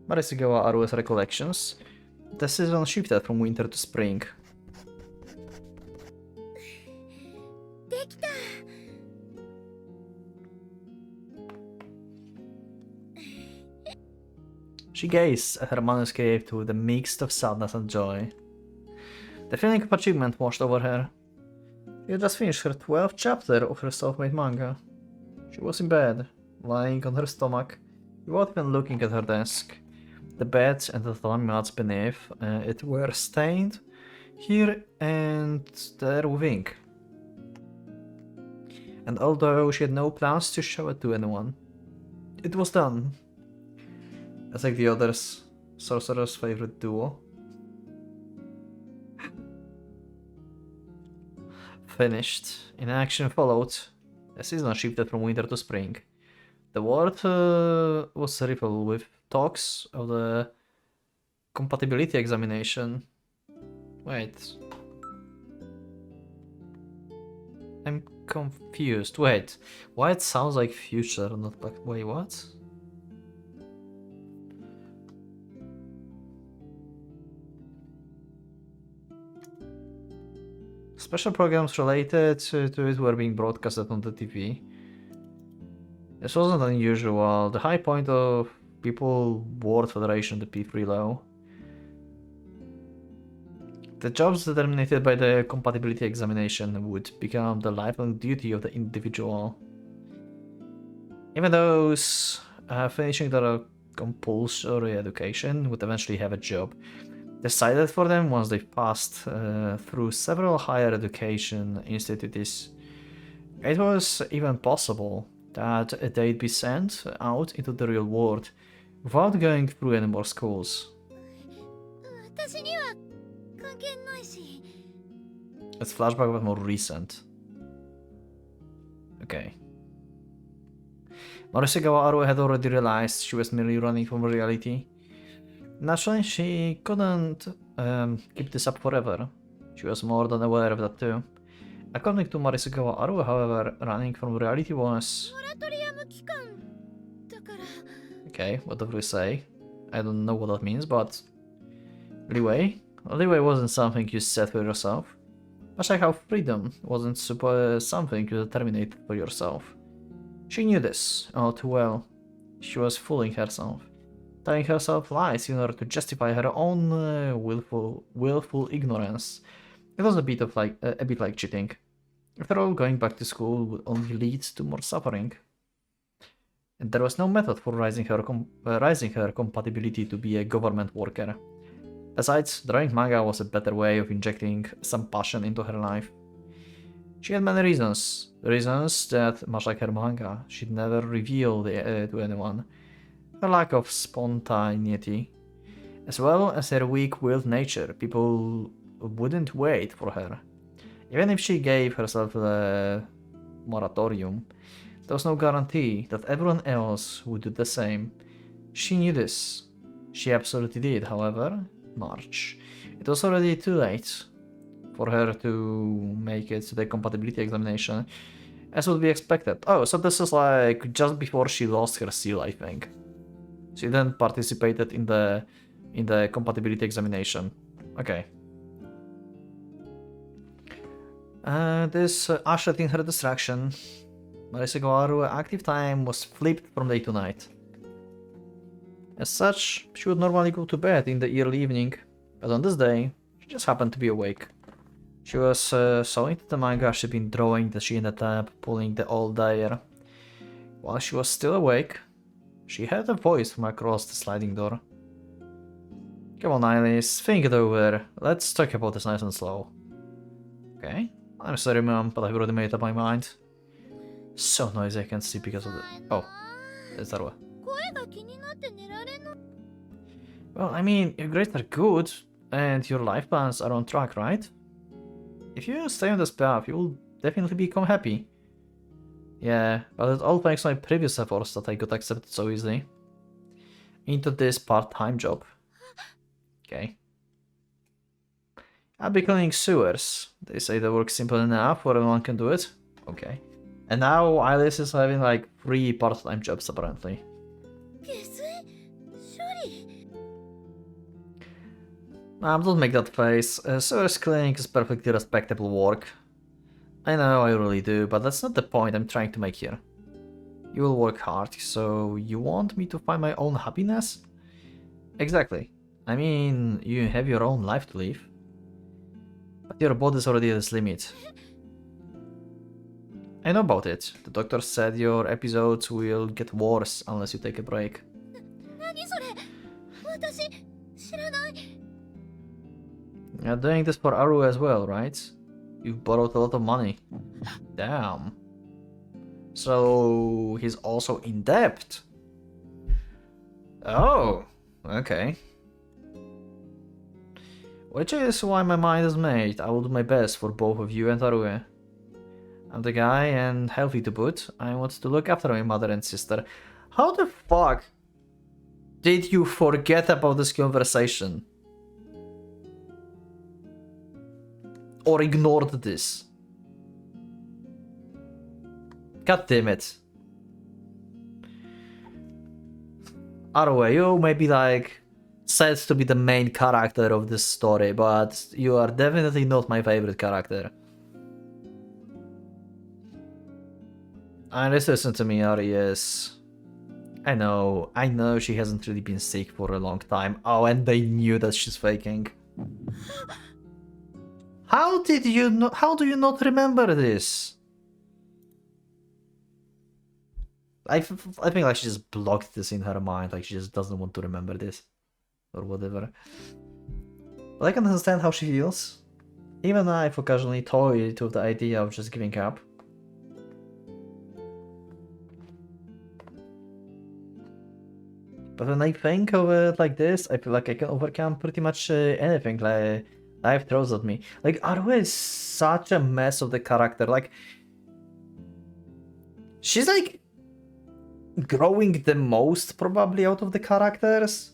Marisugawa Aru's recollections. The season shifted from winter to spring. She gazed at her manuscript with a mix of sadness and joy. The feeling of achievement washed over her. She had just finished her 12th chapter of her self-made manga. She was in bed, lying on her stomach, without even looking at her desk. The bed and the tatami mats beneath it were stained here and there with ink. And although she had no plans to show it to anyone, it was done. It's like the others, Sorcerer's favorite duo. Finished. Inaction followed. The season shifted from winter to spring. The world was riddled with talks of the compatibility examination. Wait. I'm confused. Wait. Why it sounds like future, not back? Wait, what? Special programs related to it were being broadcasted on the TV. This wasn't unusual. The high point of People World Federation, the P3 law. The jobs determined by the compatibility examination would become the lifelong duty of the individual. Even those finishing their compulsory education would eventually have a job decided for them once they've passed through several higher education institutes. It was even possible that they'd be sent out into the real world without going through any more schools. It's flashback but more recent. Okay. Marisugawa Aru had already realized she was merely running from reality. Naturally, she couldn't keep this up forever. She was more than aware of that too. According to Marisugawa Aru, however, running from reality was... Okay, whatever you say. I don't know what that means, but... Leeway? Leeway wasn't something you set for yourself. Much like how freedom wasn't something you determined for yourself. She knew this all too well. She was fooling herself. Telling herself lies in order to justify her own willful ignorance. It was a bit like cheating. After all, going back to school would only lead to more suffering. And there was no method for raising her compatibility to be a government worker. Besides, drawing manga was a better way of injecting some passion into her life. She had many reasons that, much like her manga, she'd never reveal to anyone. Her lack of spontaneity, as well as her weak-willed nature. People wouldn't wait for her. Even if she gave herself a moratorium, there was no guarantee that everyone else would do the same. She knew this. She absolutely did, however. March. It was already too late for her to make it to the compatibility examination, as would be expected. Oh, so this is like just before she lost her seal, I think. She then participated in the compatibility examination. Okay. This ushered in her distraction. Marisugawa Aru's active time was flipped from day to night. As such, she would normally go to bed in the early evening, but on this day, she just happened to be awake. She was so into the manga she'd been drawing that she ended up pulling the old diary. While she was still awake, she heard a voice from across the sliding door. Come on, Alice, think it over. Let's talk about this nice and slow. Okay. I'm sorry, Mom, but I've already made up my mind. So noisy I can't sleep because of the... Oh, there's Darua. Well, I mean, your grades are good, and your life plans are on track, right? If you stay on this path, you'll definitely become happy. Yeah, but it all thanks to my previous efforts that I got accepted so easily. Into this part-time job. Okay. I'll be cleaning sewers. They say the work's simple enough where anyone can do it. Okay. And now Alice is having like 3 part-time jobs apparently. Don't make that face. Sewer's cleaning is perfectly respectable work. I know, I really do, but that's not the point I'm trying to make here. You will work hard, so you want me to find my own happiness? Exactly. I mean, you have your own life to live. But your body's already at its limit. I know about it. The doctor said your episodes will get worse unless you take a break. You're doing this for Aru as well, right? You've borrowed a lot of money. Damn. So he's also in debt. Oh, okay. Which is why my mind is made. I will do my best for both of you and Arue. I'm the guy and healthy to boot. I want to look after my mother and sister. How the fuck did you forget about this conversation? Or ignored this? God damn it. Arue, you may be like said to be the main character of this story, but you are definitely not my favorite character. And listen to me, Ari, yes. I know she hasn't really been sick for a long time. Oh, and they knew that she's faking. How do you not remember this? I think like she just blocked this in her mind, like she just doesn't want to remember this. Or whatever. But I can understand how she feels. Even I've occasionally toyed with the idea of just giving up. But when I think of it like this, I feel like I can overcome pretty much anything like life throws at me. Like, Aru is such a mess of the character. Like, she's like growing the most probably out of the characters.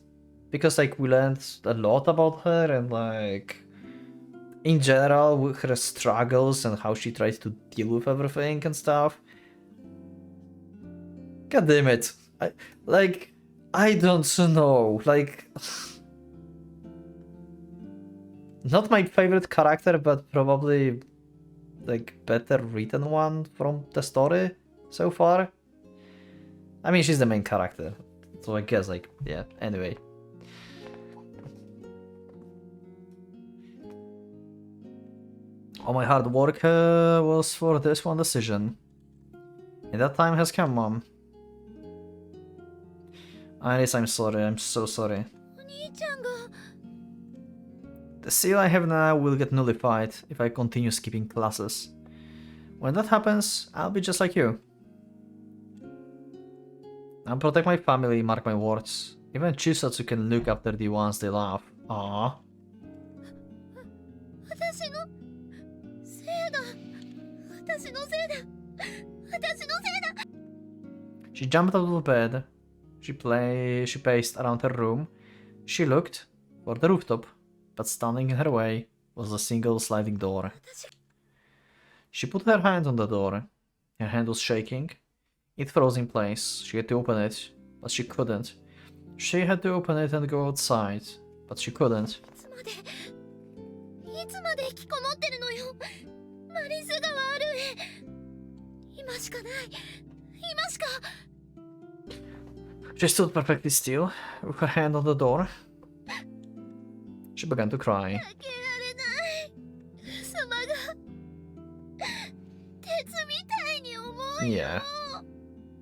Because like we learned a lot about her and like in general with her struggles and how she tries to deal with everything and stuff. God damn it. I don't know, like not my favorite character, but probably like better written one from the story so far. I mean, she's the main character, so I guess like yeah, anyway. All my hard work was for this one decision. And that time has come, Mom. Iris, I'm sorry, I'm so sorry. The seal I have now will get nullified if I continue skipping classes. When that happens, I'll be just like you. I'll protect my family, mark my words. Even Chuusotsu can look after the ones they love. Aww. She jumped out of bed. She paced around her room. She looked for the rooftop, but standing in her way was a single sliding door. She put her hand on the door. Her hand was shaking. It froze in place. She had to open it, but she couldn't. She had to open it and go outside, but she couldn't. She stood perfectly still, with her hand on the door. She began to cry. Yeah.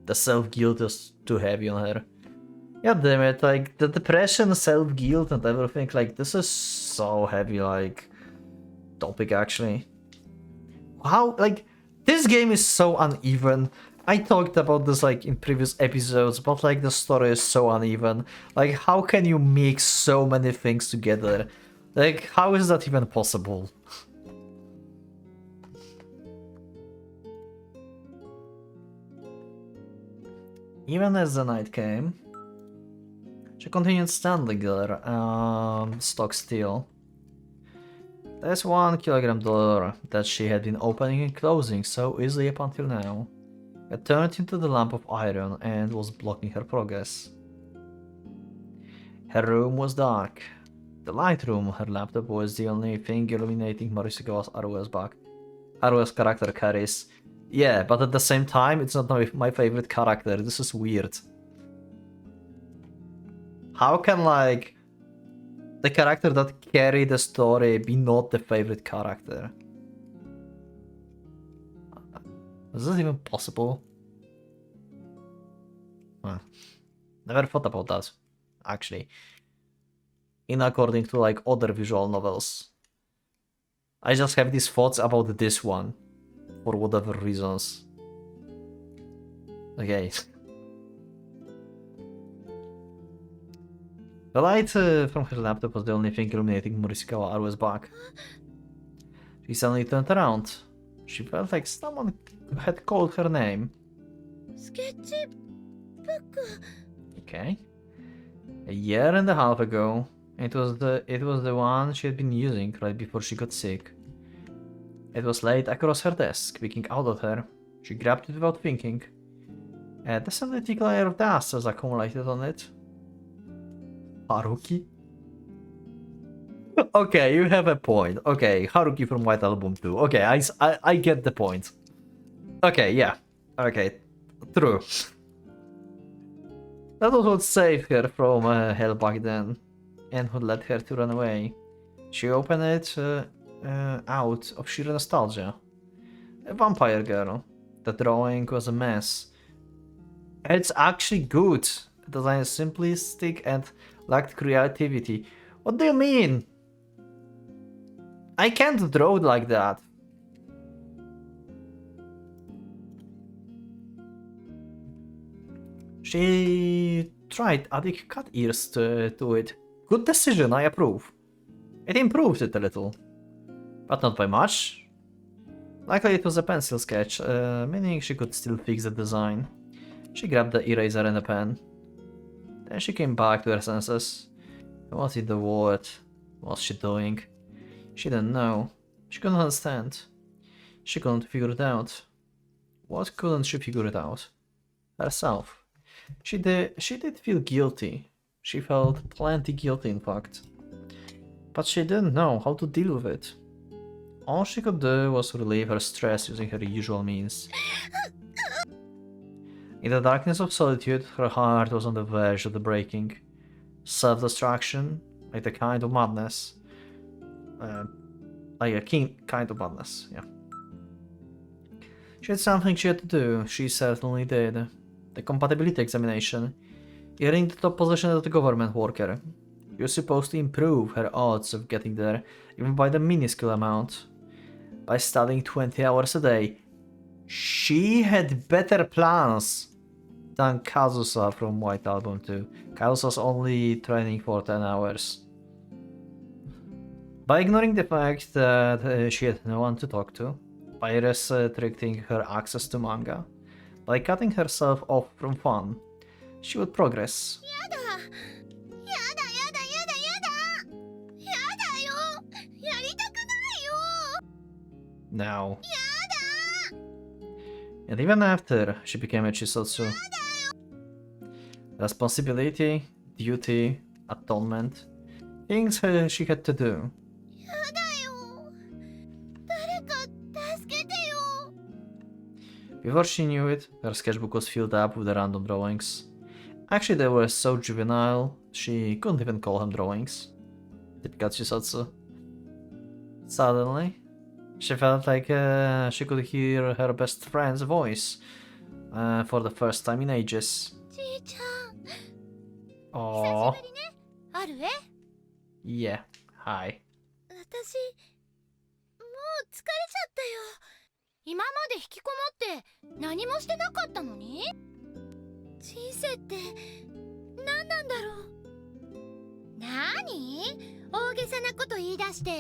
The self-guilt is too heavy on her. God damn it, like, the depression, self-guilt and everything, like, this is so heavy, like, topic, actually. How, like, this game is so uneven. I talked about this, like, in previous episodes, but, like, the story is so uneven. Like, how can you mix so many things together? Like, how is that even possible? Even as the night came, she continued standing there, stock still. There's 1 kilogram door that she had been opening and closing so easily up until now. It turned into the lamp of iron and was blocking her progress. Her room was dark. The light room, her laptop was the only thing illuminating Morishikawa's Arua's back. Arua's character carries. Yeah, but at the same time, it's not my favorite character. This is weird. How can, like, the character that carried the story be not the favorite character? Is this even possible? Huh. Never thought about that, actually. In according to, like, other visual novels. I just have these thoughts about this one. For whatever reasons. Okay. The light from her laptop was the only thing illuminating Morishikawa Arua's back. She suddenly turned around. She felt like someone had called her name. Okay. A year and a half ago, it was the one she had been using right before she got sick. It was laid across her desk, peeking out at her. She grabbed it without thinking. A decently thick layer of dust was accumulated on it. Haruki? Okay, you have a point. Okay, Haruki from White Album 2. Okay, I get the point. Okay, yeah. Okay, true. That was what saved her from hell back then, and what led her to run away. She opened it out of sheer nostalgia. A vampire girl. The drawing was a mess. It's actually good. The design is simplistic and lacked creativity. What do you mean? I can't draw like that. She tried adding cat ears to it. Good decision, I approve. It improved it a little. But not by much. Likely it was a pencil sketch, meaning she could still fix the design. She grabbed the eraser and a pen. Then she came back to her senses. Was it the word? What was she doing? She didn't know. She couldn't understand. She couldn't figure it out. What couldn't she figure it out? Herself. She did feel guilty. She felt plenty guilty, in fact. But she didn't know how to deal with it. All she could do was relieve her stress using her usual means. In the darkness of solitude, her heart was on the verge of the breaking. Self-destruction, like the kind of madness. Like a kind of madness, yeah. She had something she had to do, she certainly did. The compatibility examination. Earning the top position as a government worker. She was supposed to improve her odds of getting there, even by the minuscule amount. By studying 20 hours a day. She had better plans than Kazusa from White Album 2. Kazusa's only training for 10 hours. By ignoring the fact that she had no one to talk to, by restricting her access to manga, by cutting herself off from fun, she would progress. Now. And even after she became a Chuusotsu, responsibility, duty, atonement, things she had to do. Before she knew it, her sketchbook was filled up with random drawings. Actually, they were so juvenile, she couldn't even call them drawings. Typical Chuusotsu. Suddenly, she felt like she could hear her best friend's voice for the first time in ages. Aww. Yeah, hi. 今まで引きこもって何もしてなかったのに？人生って何なんだろう？何？大げさなこと言い出して。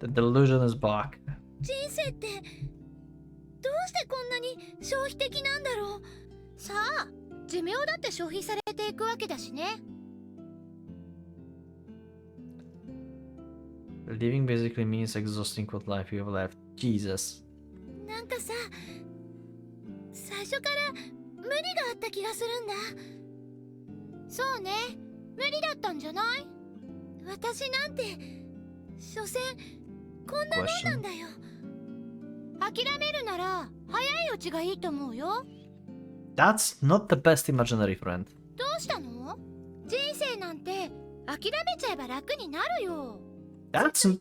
The delusion is back. 人生ってどうしてこんなに消費的なんだろう？さあ、寿命だって消費されていくわけだしね。Living basically means exhausting what life you have left. Jesus. なんかさ、最初から無理があった気がするんだ。そうね。無理だったんじゃない？私なんて所詮こんなもんなんだよ。諦めるなら早いうちがいいと思うよ。 That's not the best imaginary friend. どうしたの？人生なんて諦めちゃえば楽になるよ。That's the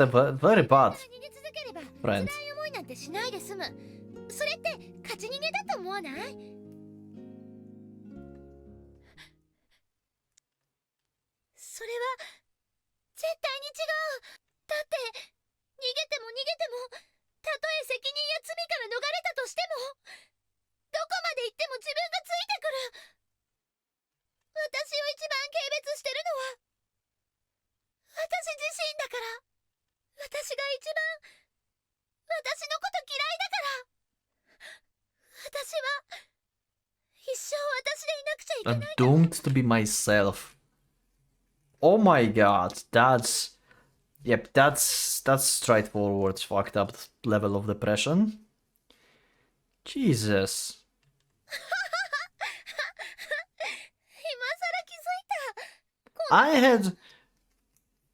very bad 逃げ続ければ friend. 辛い思いなんてしないで済む。それって勝ち逃げだと思わない？それは絶対に違う。だって逃げても逃げても、たとえ責任や罪から逃れたとしても、どこまで行っても自分がついてくる。私を一番軽蔑してるのは私自身だから。私が一番私のこと嫌いだから。私は一生私でいなくちゃいけ I'm ないから。 doomed to be myself. Oh my god, that's... Yep, that's straightforward, fucked up level of depression. Jesus. 今更気づいた。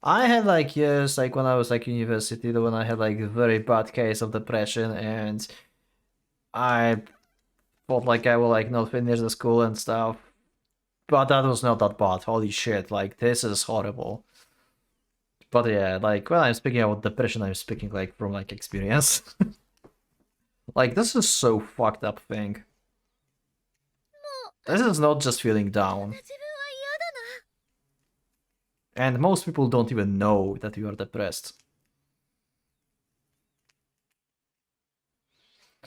I had like years, like when I was like university, when I had like a very bad case of depression, and I felt like I will like not finish the school and stuff. But that was not that bad. Holy shit, like this is horrible. But yeah, like when I'm speaking about depression, I'm speaking like from like experience. Like this is so fucked up thing. This is not just feeling down. 自分は嫌だな。 And most people don't even know that you are depressed.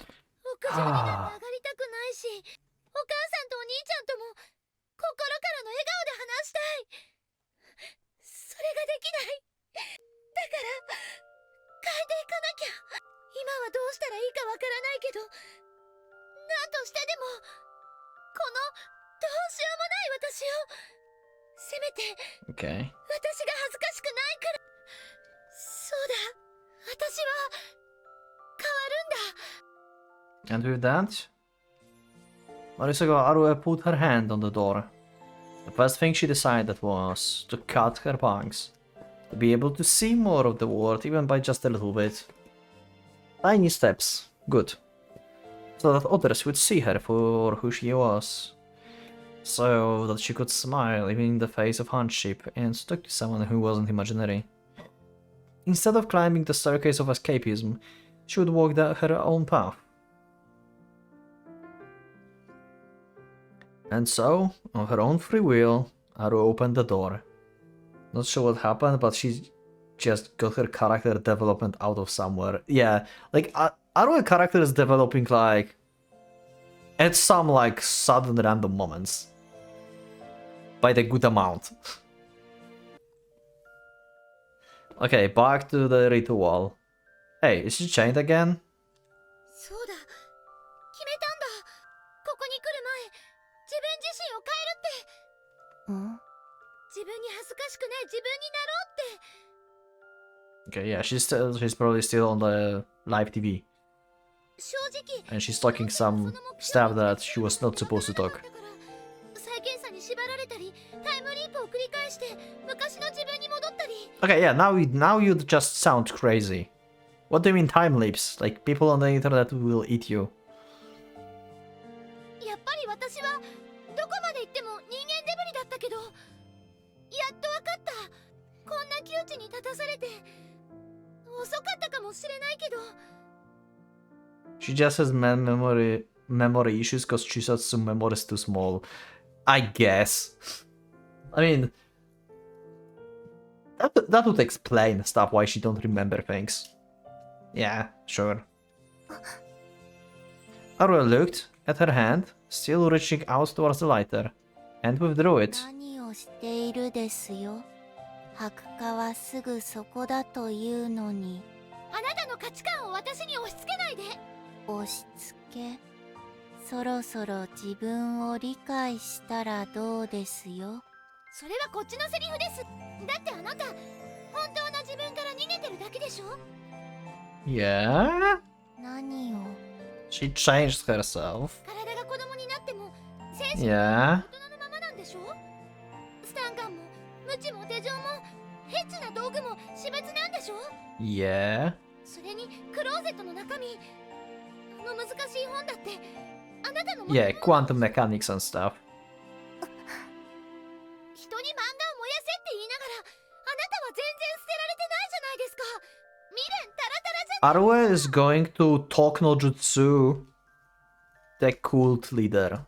屋上になんて上がりたくないし、お母さんとお兄ちゃんとも心からの笑顔で話したい。それができない。だから変えていかなきゃ。今はどうしたらいいかわからないけど、何としてでもこのどうしようもない私を、せめて Okay. 私が恥ずかしくないから。そうだ、私は変わるんだ。 And with that, Marisa Arue put her hand on the door. The first thing she decided was to cut her bangs, to be able to see more of the world, even by just a little bit. Tiny steps, good, so that others would see her for who she was, so that she could smile even in the face of hardship and talk to someone who wasn't imaginary. Instead of climbing the staircase of escapism, she would walk her own path. And so, on her own free will, Aru opened the door. Not sure what happened, but she just got her character development out of somewhere. Yeah, like, Aru's character is developing, like, at some, like, sudden random moments. By the good amount. Okay, back to the ritual. Hey, is she chained again? そうだ、決めたんだ。ここに来る前、自分自身を変えるって。自分に恥ずかしくない自分になろうって。 Okay, yeah, she's probably still on the live TV. 正直 And she's talking some stuff that she was not supposed to talk. 再現差に縛られたり、タイムリープを繰り返して昔の自分に戻ったり。 Okay, yeah, now you just sound crazy. What do you mean time lapse? Like people on the internet will eat you. やっぱり私はどこまで行っても人間デブリだったけど、やっとわかった。こんな窮地に立たされて遅かったかもしれないけど。 She just has memory issues because Chuusotsu memory is too small. I guess. I mean, that would explain stuff why she don't remember things. Yeah, sure. Aru looked at her hand, still reaching out towards the lighter, and withdrew it. 何をしているですよ。白化はすぐそこだというのに。あなたの価値観を私に押し付けないで。押し付け。そろそろ自分を理解したらどうですよ。それはこっちのセリフです。だってあなた、本当の自分から逃げてるだけでしょ。 Yeah? 何を。 She changed herself. 体が子供になっても精神 Yeah. は大人のままなんでしょ。スタンガンも無知も手錠もヘッチな道具も私物なんでしょ？ Yeah. それにクローゼットの中身、あの難しい本だってあなたの Yeah, quantum mechanics and stuff. 人に漫画を燃やせって言いながらあなたは全然捨てられてないじゃないですか。未練タラタラじゃ。 Arue is going to talk no jutsu. The cult leader.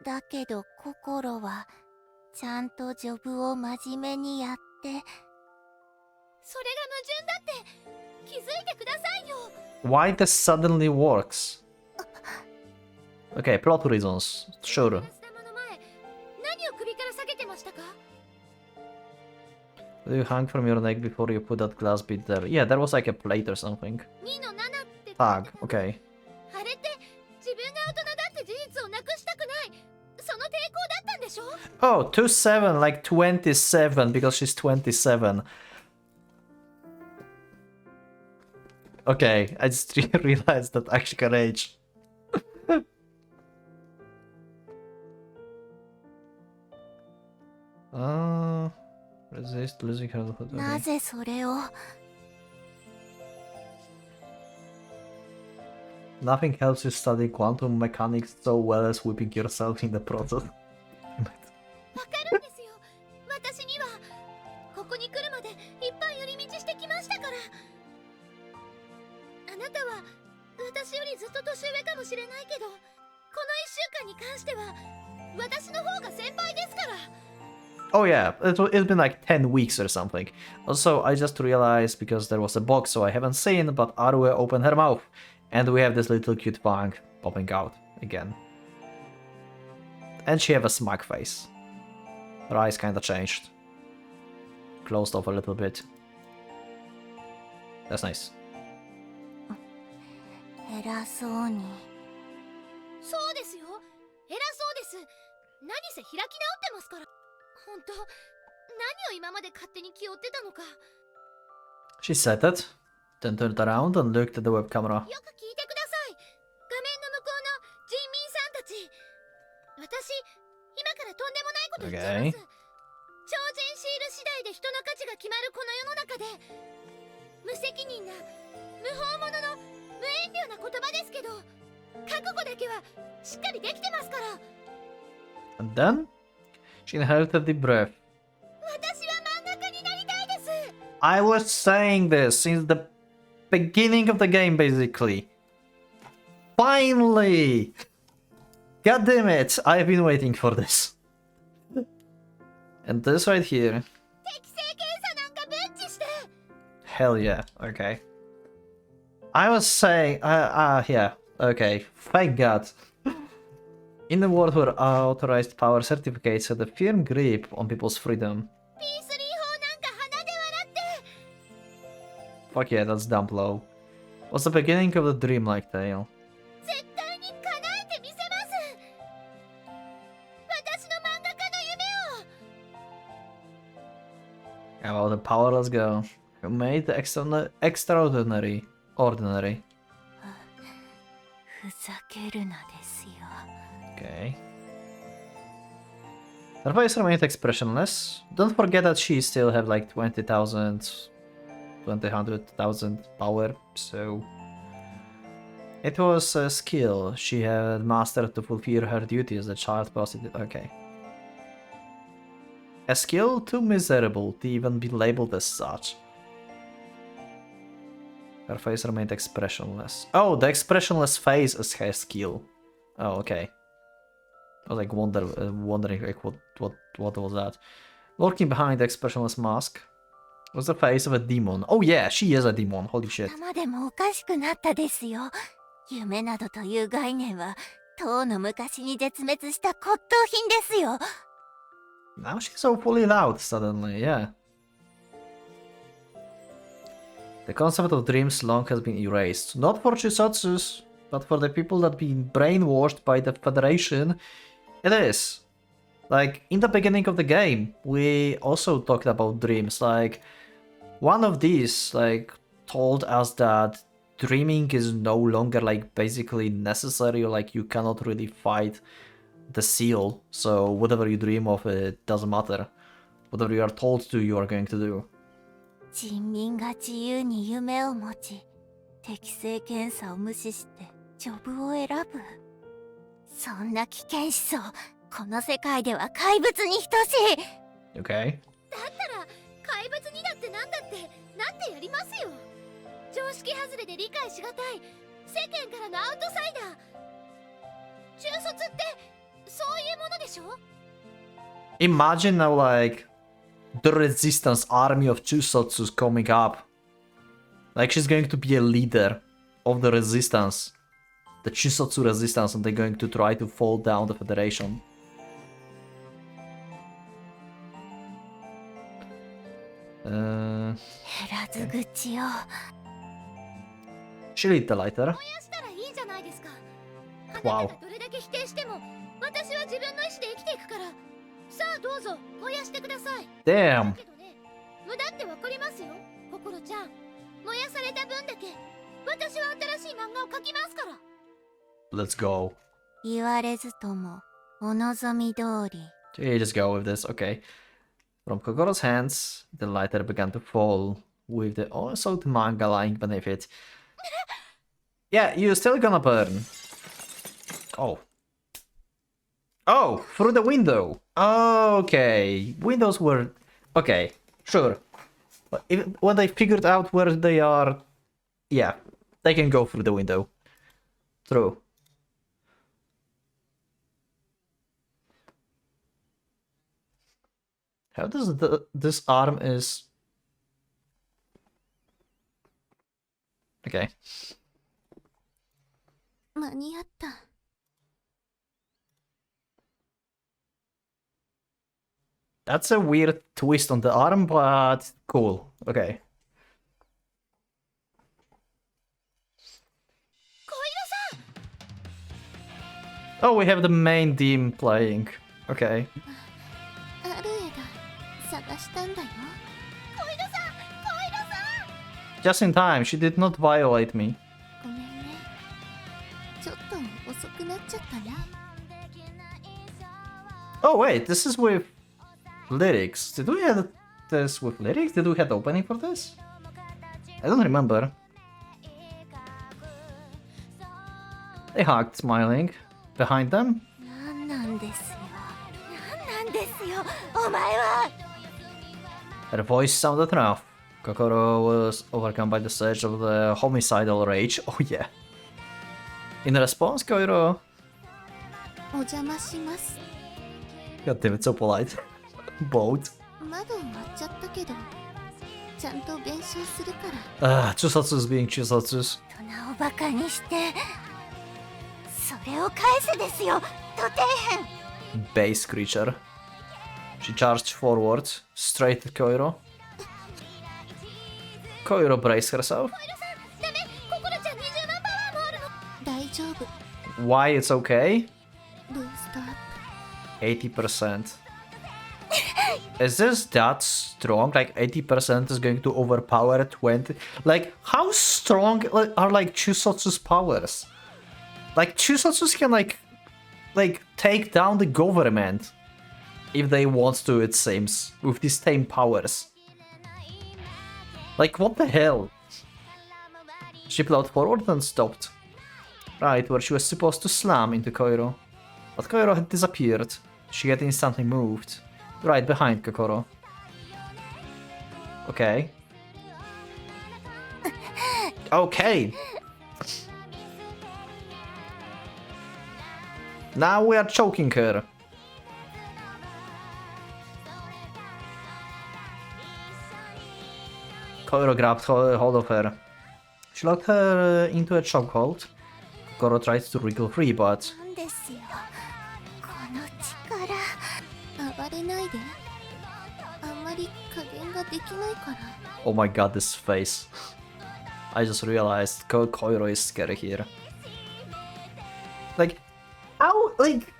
だけど心はちゃんとジョブを真面目にやって。それが矛盾だって気づいてくださいよ。 Why this suddenly works? Okay, plot reasons. Sure. ガラス玉の前、何を首から下げてましたか？ You hung from your neck before you put that glass bit there. Yeah, there was like a plate or something. 2の7って Tag, okay. あれって自分が大人だって事実をなくしたくないその抵抗だったんでしょ？ Oh, 27, like 27, because she's 27. Okay, I just realized that actually can age. Resist losing her. なぜそれを。 Nothing helps you study quantum mechanics so well as whipping yourself in the process. わかるんですよ。私にはここに来るまでいっぱい寄り道してきましたから。あなたは私よりずっと年上かもしれないけど、この1週間に関しては私の方が先輩ですから。 Oh yeah, it's been like 10 weeks or something. Also, I just realized, because there was a box so I haven't seen, but Arue opened her mouth. And we have this little cute fang popping out again. And she have a smug face. Her eyes kinda changed. Closed off a little bit. That's nice. 偉そうに。そうですよ。偉そうです。何せ開き直ってますから。本当、何を今まで勝手に気負ってたのか。 She said that, then turned around and looked at the web camera. よく聞いてください。画面の向こうの人民さんたち。私、今からとんでもないこと言っちゃいます。超人シール次第で人の価値が決まるこの世の中で、無責任な、無法者の、無遠慮な言葉ですけど、覚悟だけはしっかりできてますから。 And then, she inhaled a deep breath. 私は漫画家になりたいです。 I was saying this since the beginning of the game, basically. Finally! God damn it, I've been waiting for this. And this right here. 適正検査なんかベンチして。 Hell yeah, okay. I was saying, yeah, okay, thank God. In a world where authorized power certificates have a firm grip on people's freedom. P3 法なんか鼻で笑って。 Fuck yeah, that's dumb low. What's the beginning of the dreamlike tale? 絶対に叶えてみせます。私の漫画家の夢を。 About the power, let's go. Who made the extraordinary ordinary? ふざけるなですよ。 Okay. Her face remained expressionless. Don't forget that she still have like 20,000, 100,000 power, so... It was a skill she had mastered to fulfill her duty as a child prostitute. Okay. A skill too miserable to even be labeled as such. Her face remained expressionless. Oh, the expressionless face is her skill. Oh, okay. I was like wondering like what was that? Lurking behind the expressionless mask was the face of a demon. Oh yeah, she is a demon. Holy shit. 頭でもおかしくなったですよ。夢などという概念は、とうの昔に絶滅した骨董品ですよ。 Now she's so fully loud suddenly, yeah. The concept of dreams long has been erased. Not for Chuusotsus, but for the people that been brainwashed by the Federation, it is. Like, in the beginning of the game, we also talked about dreams. Like, one of these, like, told us that dreaming is no longer, like, basically necessary, or, like, you cannot really fight the seal, so whatever you dream of, it doesn't matter. Whatever you are told to, you are going to do. 人民が自由に夢を持ち、適正検査を無視してジョブを選ぶ。そんな危険思想、この世界では怪物に等しい。Okay. だったら怪物にだってなんだってなんてやりますよ。常識外れで理解しがたい世間からのアウトサイダー。中卒ってそういうものでしょ。 Imagine now, like, the resistance army of Chuusotsu coming up. Like, she's going to be a leader of the resistance. The Chuusotsu resistance, and they're going to try to fall down the Federation. Uh, 減らず口を。she lit the lighter. 燃やしたらいいじゃないですか。あなた Wow. がどれだけ否定しても私は自分の意思で生きていくから。さあどうぞ燃やしてください。 Damn. だけどね、無駄ってわかりますよ、心ちゃん。燃やされた分だけ私は新しい漫画を描きますから。 Let's go. 言われずともお望み通り。 Okay, just go with this. Okay. From Kokoro's hands, the lighter began to fall, with the also the manga lying beneath it. Yeah, you're still gonna burn. Oh. Oh, through the window. Okay. Windows were... Okay, sure. But when they figured out where they are... Yeah, they can go through the window. True. How does this arm is... Okay. 間に合った。 That's a weird twist on the arm, but cool. Okay. Oh, we have the main theme playing. Okay. ある枝探したんだよ。 Just in time, she did not violate me. ごめんね。ちょっと遅くなっちゃったね。 Oh wait, this is with lyrics. Did we have this with lyrics? Did we have the opening for this? I don't remember. They hugged, smiling. Behind them? なんなんですよ。なんなんですよ。お前は。 Her voice sounded rough. Kokoro was overcome by the surge of the homicidal rage. Oh yeah. In response, Koiro... お邪魔します。 God damn it, so polite. Boat. 窓割っちゃったけど、ちゃんと弁償するから。Chuusotsu's being Chuusotsus. 大人をバカにして、それを返せですよ、土底辺。 Base creature. She charged forward, straight at Koiro. Koiro braced herself. ダメ、心ちゃん20万パワーもあるの。大丈夫。 Why it's okay? ブーストアップ。 80%. Is this that strong? Like 80% is going to overpower 20? Like how strong are like Chuusotsu's powers? Like Chuusotsus can like take down the government if they want to, it seems, with these same powers. Like what the hell? She plowed forward and stopped. Right where she was supposed to slam into Koiro. But Koiro had disappeared. She had instantly moved. Right behind Kokoro. Okay. Okay. Now we are choking her. Koiro grabbed hold of her. She locked her into a chokehold. Kokoro tried to wriggle free, but なんですよ。この力。暴れないで。あんまり加減ができないから。 oh my god, this face. I just realized Koiro is scary here. Like, how, like,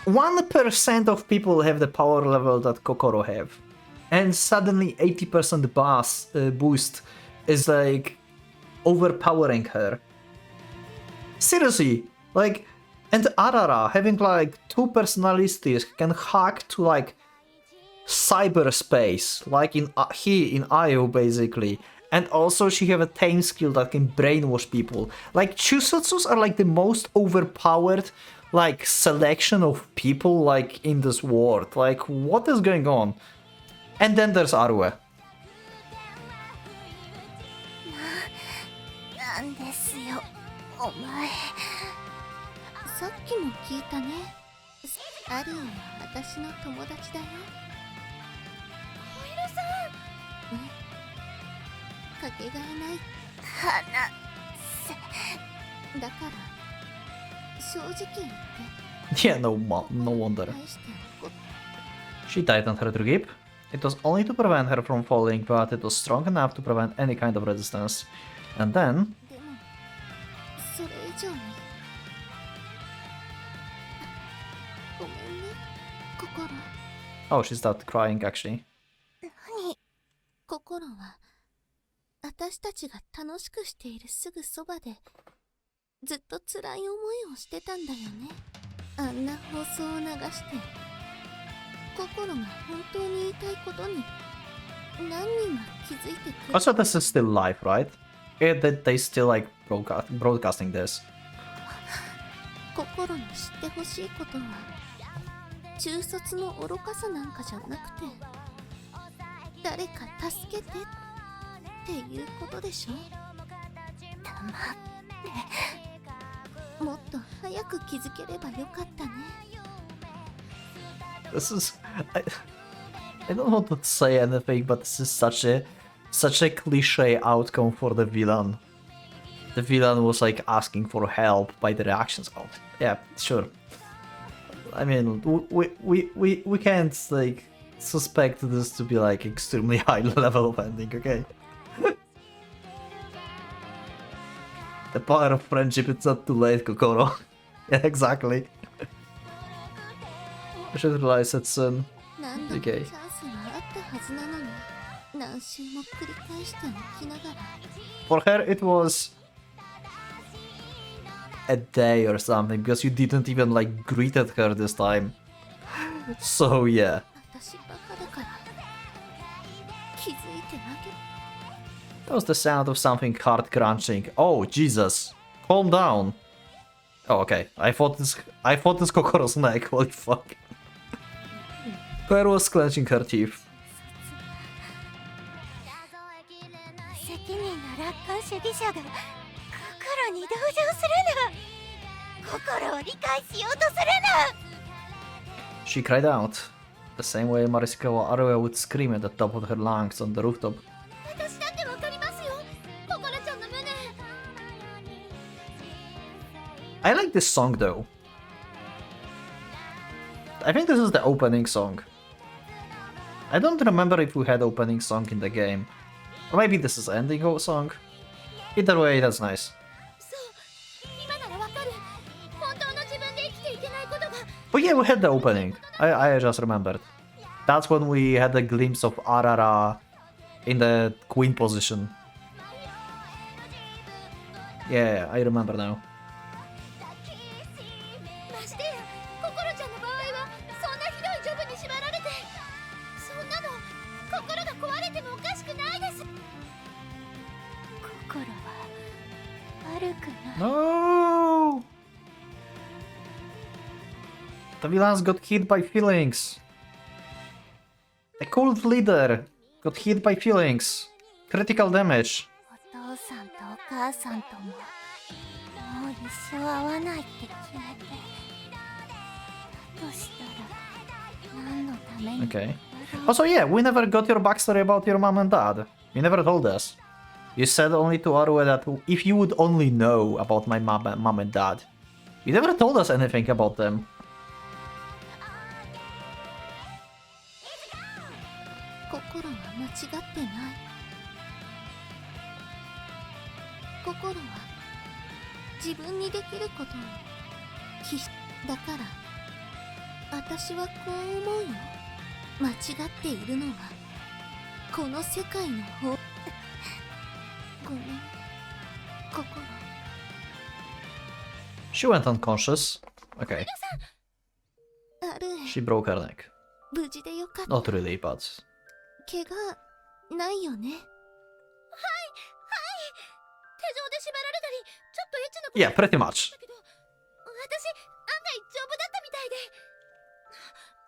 1% of people have the power level that Kokoro have. And suddenly 80% boost is like overpowering her. Seriously, like, And Arara having like two personalities can hack to like cyberspace, like in in Io basically. And also she have a tame skill that can brainwash people. Like Chuusotsus are like the most overpowered like selection of people like in this world. Like what is going on? And then there's Arue. なんですよお前。さっきも聞いたね。アルーは私の友達だよ。小色さん。かけがえない。話せ。だから正直言って。 Yeah, no wonder. 対して怒っ She tightened her grip. It was only to prevent her from falling, but it was strong enough to prevent any kind of resistance. And then... でもそれ以上にごめんね心。 Oh, she started crying actually. 何？心は私たちが楽しくしているすぐそばでずっと辛い思いをしてたんだよね。あんな放送を流して心が本当に言いたいことに何人が気づいてくれ Also, this is still live, right? They still like broadcasting this. 心に知ってほしいことは中卒の愚かさなんかじゃなくて誰か助けてっていうことでしょ。黙って。もっと早く気づければよかったね。 This is... I don't want to say anything, but this is such a cliche outcome for the villain. The villain was like asking for help by the reactions. Oh, yeah, sure. I mean, we can't like suspect this to be like extremely high level of ending, okay? The power of friendship, it's not too late, Kokoro. Yeah, exactly. I should realize it soon. 何度もチャンスがあったはずなのに何周も繰り返して起きながら For her, it was a day or something, because you didn't even like greeted her this time. So yeah. 私バカだから気づいてなきゃ。 That was the sound of something hard crunching. Oh Jesus! Calm down. Oh, okay. I thought this Kokoro's neck. Holy fuck. Claire was clenching her teeth. 無責任な楽観主義者が心に同情するな。心を理解しようとするな。 She cried out, the same way Marisukawa Arue would scream at the top of her lungs on the rooftop. 私だってわかりますよ。心ちゃんの胸。 I like this song though. I think this is the opening song. I don't remember if we had opening song in the game. Or maybe this is ending song. Either way, that's nice. そう今ならわかる。本当の自分で生きていけないことが But yeah, we had the opening. I just remembered. That's when we had a glimpse of Arara in the queen position. Yeah, I remember now. ましてや心ちゃんの場合はそんなひどいジョブに縛られてそんなの心が壊れてもおかしくないです。心は悪くない。 No! The villains got hit by feelings. A cult leader got hit by feelings. Critical damage. お父さんとお母さんとももう一生会わないって決めて。だとしたら何のために。 Okay. Also, yeah, we never got your backstory about your mom and dad. You never told us. You said only to Arue that if you would only know about my mom and dad. You never told us anything about them. 心は間違ってない。心は自分にできることをだから私はこう思うよ。間違っているのはこの世界の方。ごめん心。 She went unconscious. Okay. ある She broke her neck. 無事でよかった。 Not really, but... 怪我ないよね。手錠で縛られたり、ちょっとエッチなこと Yeah, pretty much. だけど、私、案外丈夫だったみたいで。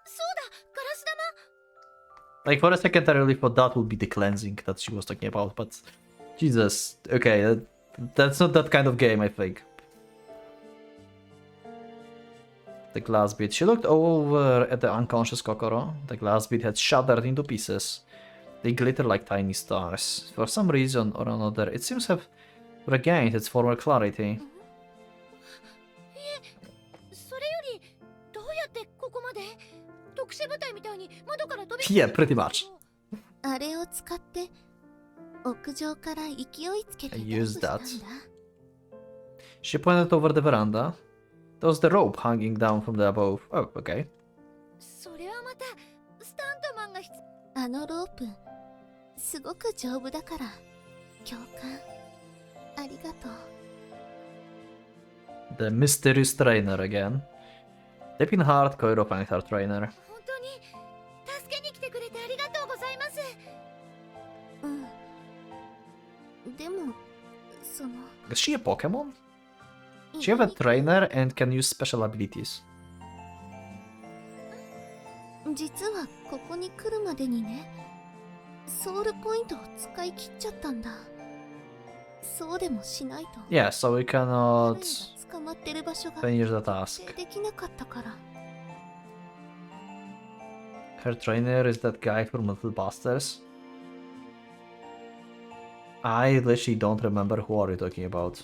そうだ、ガラス玉。 Like, for a second, I really thought that would be the cleansing that she was talking about, but... Jesus. Okay, that's not that kind of game, I think. The glass bead. She looked over at the unconscious Kokoro. The glass bead had shattered into pieces. They glitter like tiny stars. For some reason or another, it seems to have regained its former clarity. それより、どうやってここまで特殊部隊みたいに窓から飛び Yeah, pretty much. あれを使って屋上から勢いつけて I ダン used スしたん that. だ。 She pointed over the veranda. There was the rope hanging down from the above. Oh, okay. それはまたスタントマンがあのロープすごく丈夫だから共感ありがとう。 The mysterious trainer again. Dipping heart, Koiro thanked her trainer. 本当に助けに来てくれてありがとうございます。うん。でもその Is she a Pokemon? She have a trainer and can use special abilities. 実はここに来るまでにねソウルポイントを使い切っちゃったんだ。そうでもしないと Yeah, so we cannot 捕まってる場所が finish the 特 task. 定できなかったから。 Her trainer is that guy from Little Busters. I literally don't remember who are you talking about.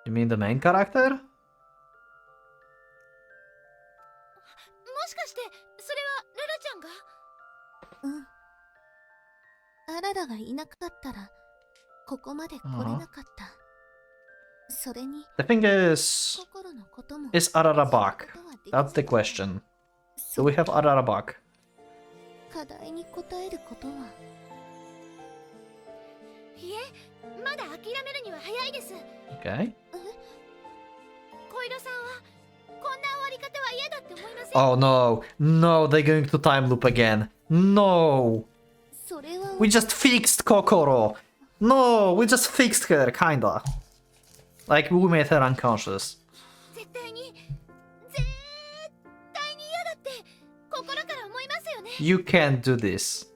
You mean the main character? もしかしてそれはララちゃんが？うん。アララがいなかったらここまで来れなかった。それに The thing is, 心のことも is Arara back? That's the question. Do we have Arara back? 課題に答えることは。いえ、まだ諦めるには早いです。 Okay. 小色さんはこんな終わり方は嫌だって思いません？ Oh no, no, they're going to time loop again. No! それは We just fixed Kokoro! No, we just fixed her, kinda. Like, we made her unconscious. 絶対に嫌だって心から思いますよね。 You can't do this.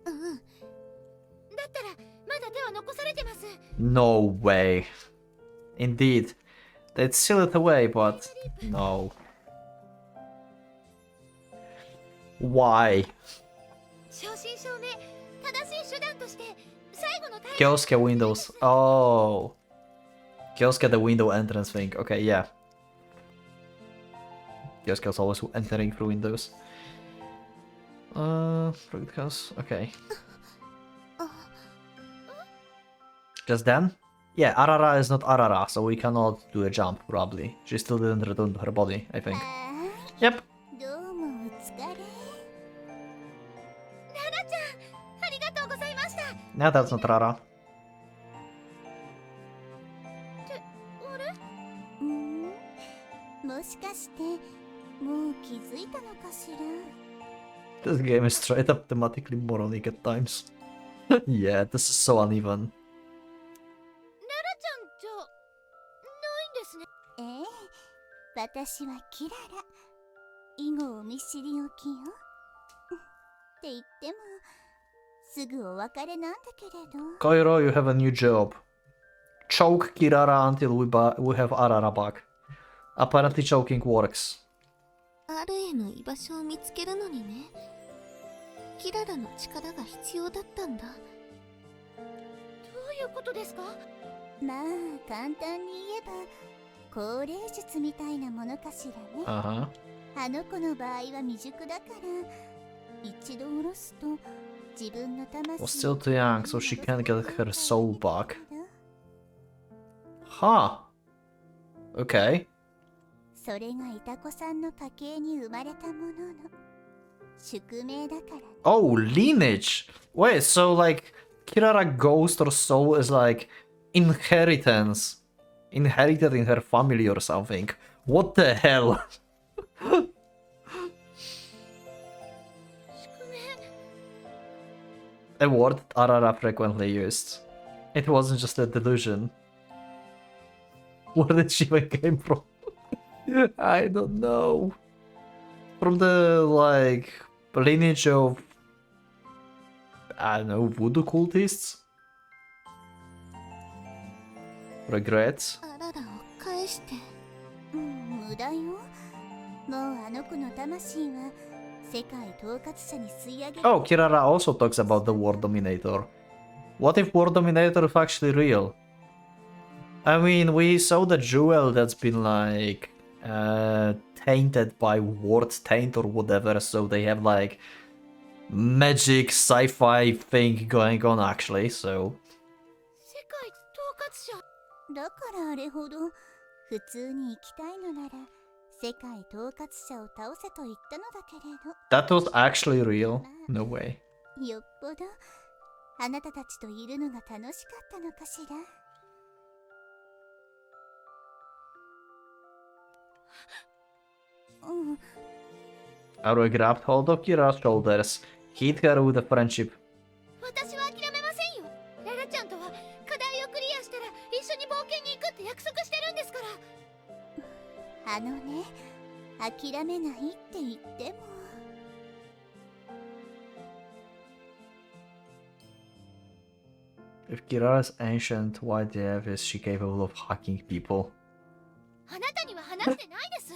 うん。だったらまだ手は残されてます。 No way. Indeed. They'd seal it away, but no. Why? 正真正銘正しい手段として最後の対 Kioske windows. Oh. Kioske the window entrance thing. Okay, yeah. Kioske was always entering through windows. Fruit house. Okay. Just then? Yeah, Arara is not Arara, so we cannot do a jump, probably. She still didn't return to her body, I think. Yep. どうもお疲れ。ララちゃんありがとうございました。 No, that's not Rara. あれ？もしかしてもう気づいたのかしら。 This game is straight up thematically moronic at times. Yeah, this is so uneven. ララちゃんじゃないんですね。ええ、私はキララ。以後お見知りおきよ。って言ってもすぐお別れなんだけれど。 Koiro, you have a new job. Choke Kirara until we have Arara back. Apparently choking works. アルへの居場所を見つけるのにね。キララの力が必要だったんだ。どういうことですか？まあ簡単に言えば高齢術みたいなものかしらね。 Uh-huh. あの子の場合は未熟だから一度下ろすと自分の魂 Was still too young, so she can't get her soul back. Huh. Okay. それがイタコさんの家系に生まれたものの宿命だからね。 Oh, lineage! Wait, so like Kirara ghost or soul is like inheritance. Inherited in her family or something. What the hell? A word Arara frequently used. It wasn't just a delusion. Where did she even came from? I don't know. From the, like, lineage of, I don't know, voodoo cultists? Regrets? あららを返して、無駄よ。もうあの子の魂は世界統括者に吸い上げる。 Oh, Kirara also talks about the War Dominator. What if War Dominator is actually real? I mean, we saw the jewel that's been like tainted by ward taint or whatever, so they have like magic sci-fi thing going on actually, so 世界統括者。だからあれほど普通に生きたいのなら世界統括者を倒せと言ったのだけれど。 that was actually real? No way. よっぽどあなたたちといるのが楽しかったのかしら。Arue grabbed hold of Kira's shoulders, hit her with a friendship. 私は諦めませんよ。ララちゃんとは課題をクリアしたら一緒に冒険に行くって約束してるんですから。あのね、諦めないって言っても。If Kirara's ancient, why the F is she capable of hacking people? あなたには話してないです。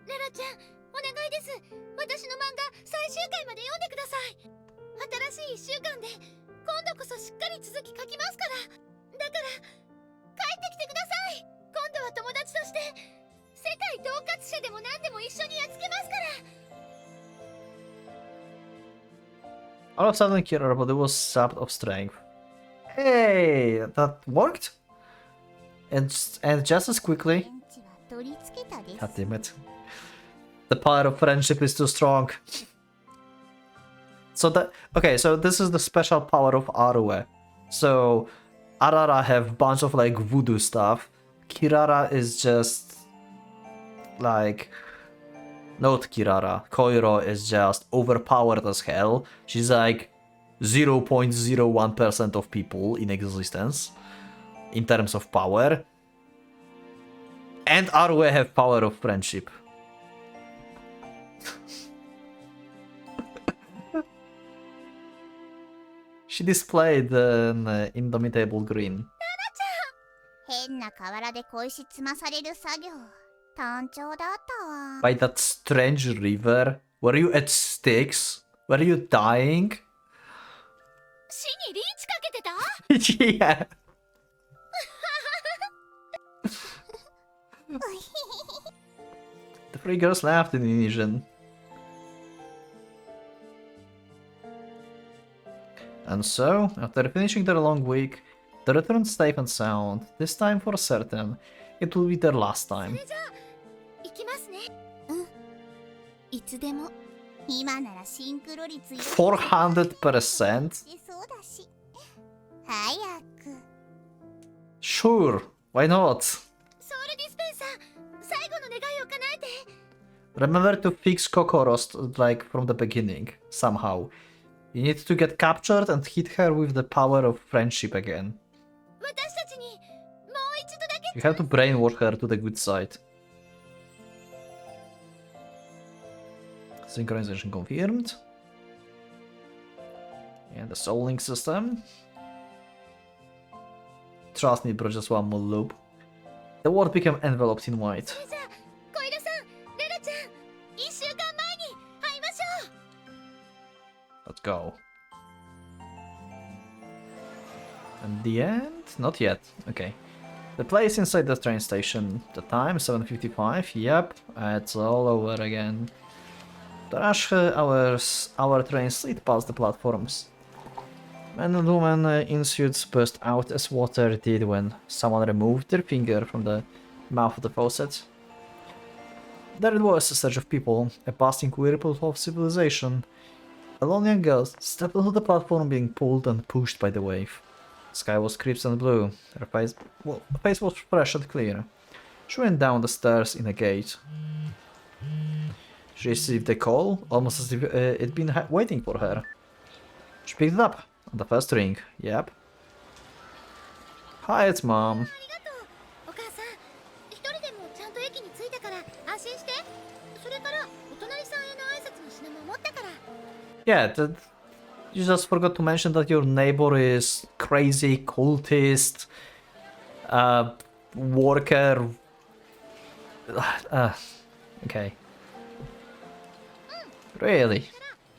ララちゃん、お願いです。私の漫画最終回まで読んでください。新しい1週間で今度こそしっかり続き書きますから。だから帰ってきてください。今度は友達として世界統括者でも何でも一緒にやっつけますから。 All of a sudden, Kirara's body was sapped of strength. Hey, that worked! And just as quickly... 電池は取り付けたです。 God damn it. The power of friendship is too strong. So that... Okay, so this is the special power of Arue. So, Arara have bunch of like voodoo stuff. Kirara is just... like... Not Kirara. Koiro is just overpowered as hell. She's like 0.01% of people in existence in terms of power. And Arue have power of friendship. She displayed an indomitable grin. 変な河原で小石積まされる作業、単調だったわ。 By that strange river. Were you at stakes? Were you dying? 死にリーチかけてた？ Yeah. The three girls laughed in unison. And so, after finishing their long week, they returned safe and sound. This time for certain. It will be their last time. 行きますね。いつでも。今ならシンクロ率 400%? しそうだし。早く。 Sure, why not? ソウルディスペンサー、最後の願いを叶えて。 Remember to fix Kokoros like from the beginning, somehow. You need to get captured and hit her with the power of friendship again. 私たちにもう一度だけ。 You have to brainwash her to the good side. Synchronization confirmed. And the soul link system. Trust me, bro, just one more loop. The world became enveloped in white. それじゃあ、小色さん、レラちゃん、1週間前に会いましょう。 Let's go. And the end? Not yet. Okay. The place inside the train station. The time 7:55. Yep, it's all over again. The rush hours, our train slid past the platforms. Men and women in suits burst out as water did when someone removed their finger from the mouth of the faucet. There it was, a surge of people, a passing whirlpool of civilization. A lone young girl stepped onto the platform being pulled and pushed by the wave. Sky was crisp and blue. Her face was fresh and clear. She went down the stairs in a gate. She received a call, almost as if it'd been waiting for her. She picked it up on the first ring. Yep. Hi, it's Mom. ありがとうお母さん一人でもちゃんと駅に着いたから安心してそれからお隣さんへの挨拶の品も持ったから Yeah, you just forgot to mention that your neighbor is crazy cultist, worker. Okay. Really?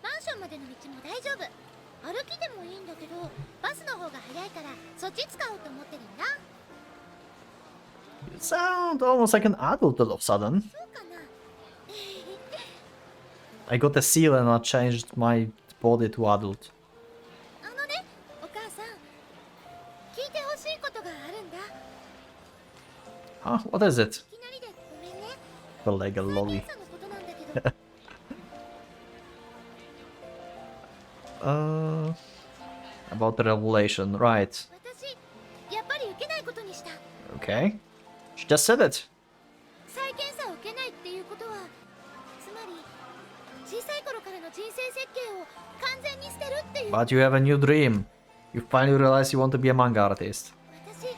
マンションまでの道も大丈夫歩きでもいいんだけどバスの方が早いからそっち使おうと思ってるんだ You sound almost like an adult all of a sudden. そうかな I got a seal and I changed my body to adult. あのねお母さん聞いてほしいことがあるんだ Huh? What is it? いきなりでごめんね Felt like a 再 lolly. 検査のことなんだけど About the revelation, right. 私やっぱり受けないことにした Okay. She just said it. 再検査を受けないっていうことはつまり小さい頃からの人生設計を完全に捨てるっていう But you have a new dream. You finally realize you want to be a manga artist. 私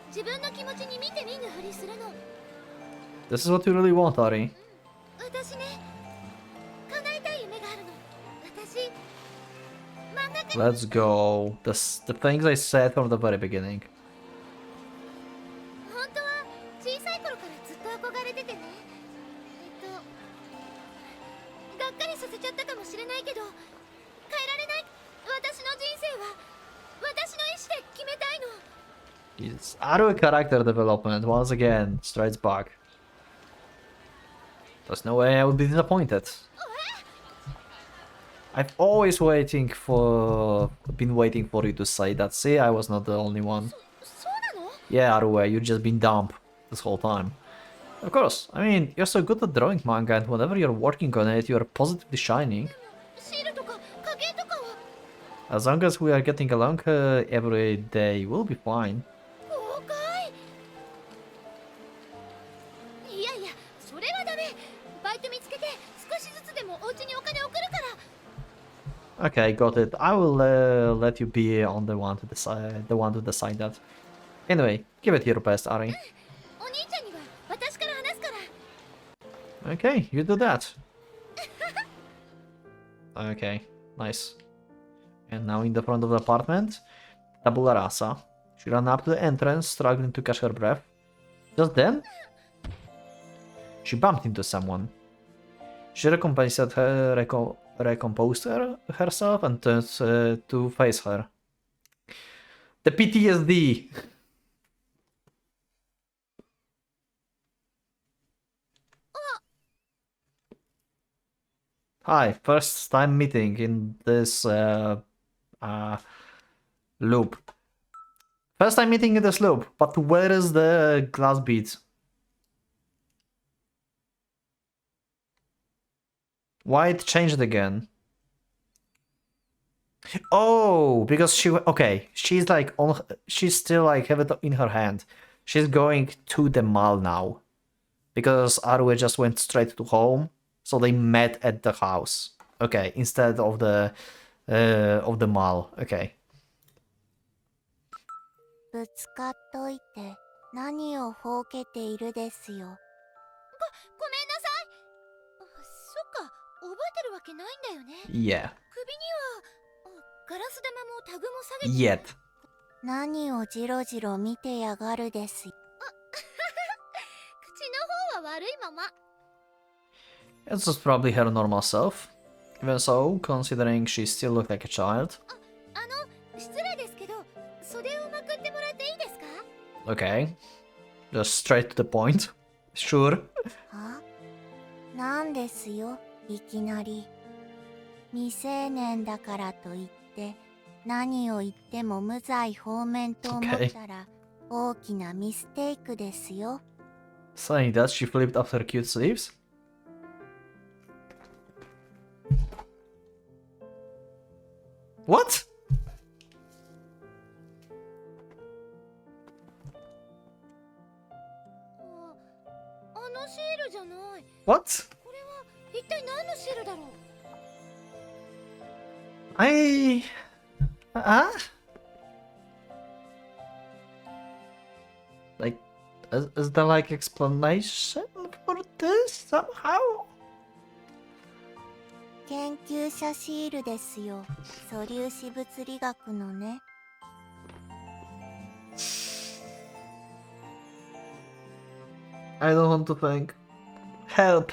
自分の気持ちに見て見ぬふりするの This is what you really want, Ari. 私ね叶えたい夢があるの私漫画家 Let's go. The things I said from the very beginning. 本当は小さい頃からずっと憧れててねがっかりさせちゃったかもしれないけど変えられない私の人生は私の意志で決めたいの It's Aru character development once again strides back. There's no way I would be disappointed. I've always been waiting for you to say that. See, I was not the only one. そうなの Yeah, Aru, you've just been dumb this whole time. Of course, I mean, you're so good at drawing manga and whenever you're working on it, you're positively shining. シールとか影絵とかは As long as we are getting along every day, we'll be fine. 公開いやいやそれはダメバイト見つけて少しずつでもお家にお金送るから Okay, got it. I will let you be on the one to decide that. Anyway, give it your best, Ari. お兄ちゃんには私から話すから Okay, you do that. Okay, nice. And now in the front of the apartment, Tabula rasa. She ran up to the entrance, struggling to catch her breath. Just then, she bumped into someone. She recomposed herself and turned to face her. The PTSD! Hi, first time meeting in this loop. First time meeting in this loop, but where is the glass bead? Why it changed again? Oh, because she's like she's still like have it in her hand. She's going to the mall now. Because Arue just went straight to home, so they met at the house. Okay, instead of the mall. Okay. ぶつかっといて何をほうけているですよ。ごめんなさいそっか覚えてるわけないんだよね Yeah. 首にはガラス玉もタグも下げて Yet. 何をじろじろ見てやがるですよ。口の方は悪いまま It's just probably her normal self. Even so, considering she still looked like a child. 失礼ですけど袖をまくってもらっていいですか Okay. Just straight to the point. Sure. はなんですよいきなり。未成年だからといって何を言っても無罪放免と思ったら大きなミステイクですよ。Saying that, she flipped up her cute sleeves. What? のシールじゃない。 What? これは一体何のシールだろう。 I... Like, is there like explanation for this somehow? 研究者シールですよ。素粒子物理学のね。I don't want to think. Help!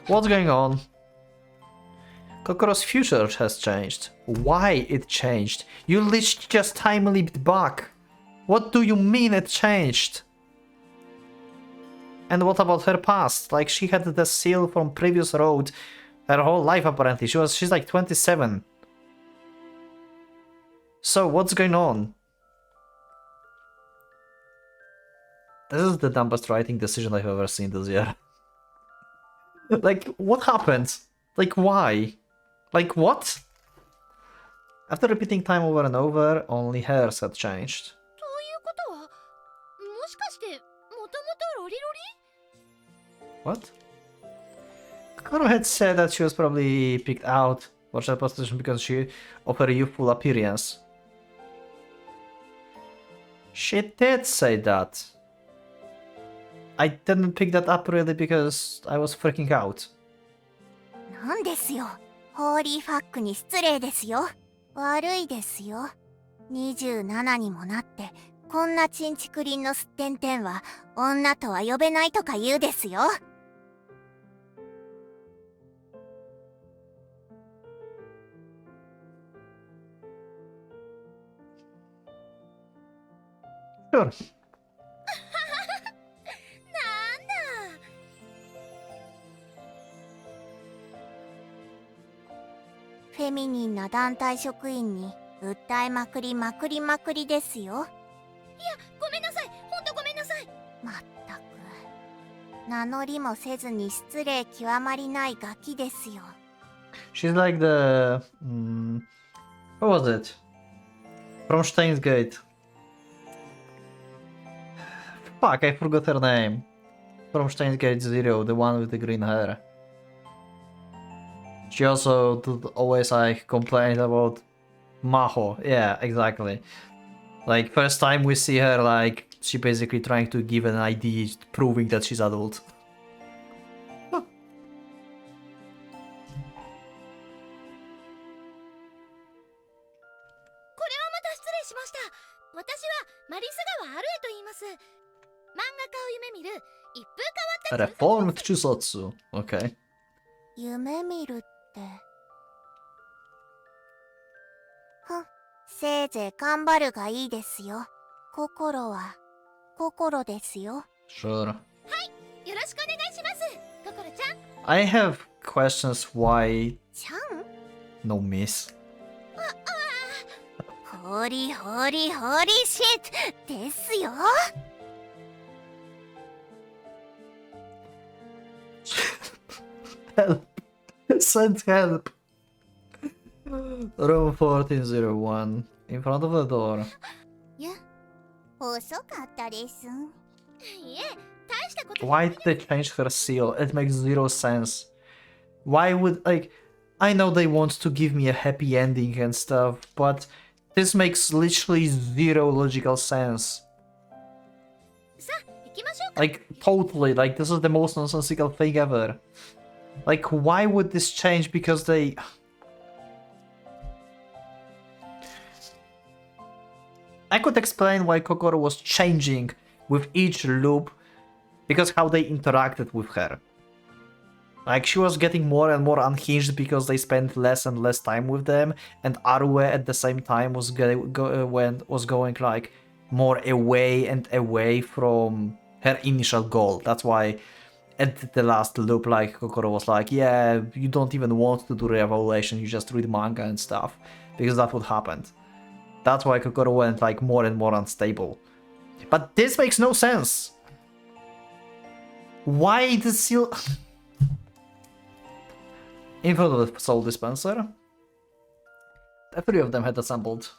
What's going on? Kokoro's future has changed. Why it changed? You literally just time leaped back. What do you mean it changed? And what about her past? Like, she had the seal from previous road her whole life apparently. She's like 27. So what's going on? This is the dumbest writing decision I've ever seen this year. Like, what happened? Like, why? Like, what? After repeating time over and over, only hers had changed. ということは、もしかしてもともとロリロリ？ What? Kokoro had said that she was probably picked out for that position because of her youthful appearance. She did say that. I didn't pick that up really because I was freaking out. なんですよ。ホーリーファックに失礼ですよ。悪いですよ。27にもなって、こんなチンチクリンのすってんてんは女とは呼べないとか言うですよ。Sure. なんだ。フェミニンな団体職員に訴えまくりまくりまくりですよ。いや、ごめんなさい。ほんとごめんなさい。まったく。名乗りもせずに失礼極まりないガキですよ。She's like the... what was it? From Steins Gate. Fuck, I forgot her name. From Steins Gate Zero, the one with the green hair. She also always like complained about Maho. Yeah, exactly. Like first time we see her, like she basically trying to give an ID proving that she's adult. これはまた失礼しました。私はマリス川アルエと言います。漫画家を夢見る一風変わった Reformed Chuusotsu. Okay. 夢見るって。せいぜい頑張るがいいですよ。心は心ですよ。Sure. よろしくお願いします。ココロちゃん。 I have questions why ちゃん no miss. ホーリーホーリーホーリーシットですよ。Help. Send help. Room 1401. In front of the door. いや、遅かったです。いえ、大したこと Why did they change her seal? It makes zero sense. Why would, like, I know they want to give me a happy ending and stuff, but this makes literally zero logical sense. さあ、行きましょうか。 Like, totally, like, this is the most nonsensical thing ever. Like, why would this change? Because they... I could explain why Kokoro was changing with each loop, because how they interacted with her. Like, she was getting more and more unhinged because they spent less and less time with them, and Arue at the same time was going like more away and away from her initial goal. That's why at the last loop, like, Kokoro was like, yeah, you don't even want to do Revelation, you just read manga and stuff, because that's what happened. That's why Kokoro went like more and more unstable. But this makes no sense. Why the seal... In front of the soul dispenser, the three of them had assembled.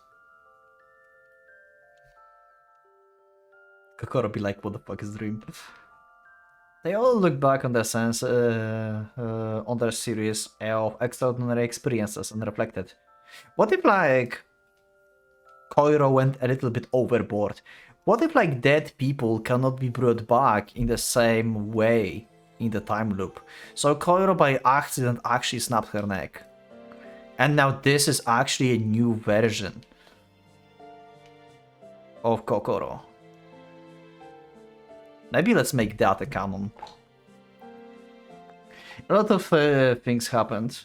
Kokoro be like, what the fuck is dream? They all look back on their sense, on their series of extraordinary experiences and reflected. What if, like, Koiro went a little bit overboard? What if, like, dead people cannot be brought back in the same way in the time loop? So Koiro by accident actually snapped her neck. And now this is actually a new version of Kokoro. Maybe let's make that a canon. A lot of things happened.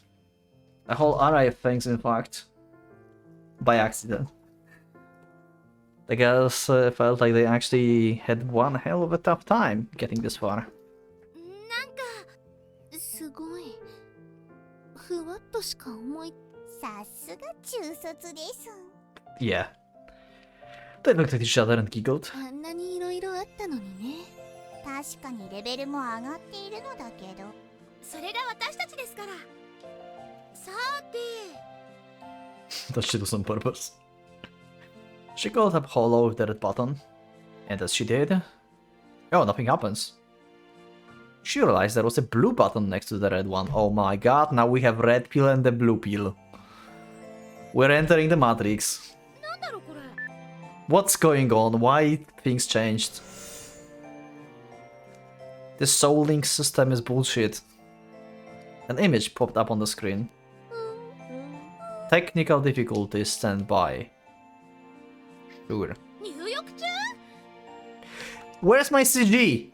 A whole array of things, in fact. By accident. The girls felt like they actually had one hell of a tough time getting this far. なんかすごいふわっとしか思いさすが中卒です。 Yeah. They looked at each other and giggled. あんなにいろいろあったのにね。確かにレベルも上がっているのだけど。それが私たちですから。さて。 Does she do this on purpose? She called up Hollow with the red button. And as she did... Oh, nothing happens. She realized there was a blue button next to the red one. Oh my god, now we have red pill and the blue pill. We're entering the Matrix. なんだろこれ。 What's going on? Why things changed? The soul link system is bullshit. An image popped up on the screen. Technical difficulties stand by. Sure. 入浴中？ Where's my CG?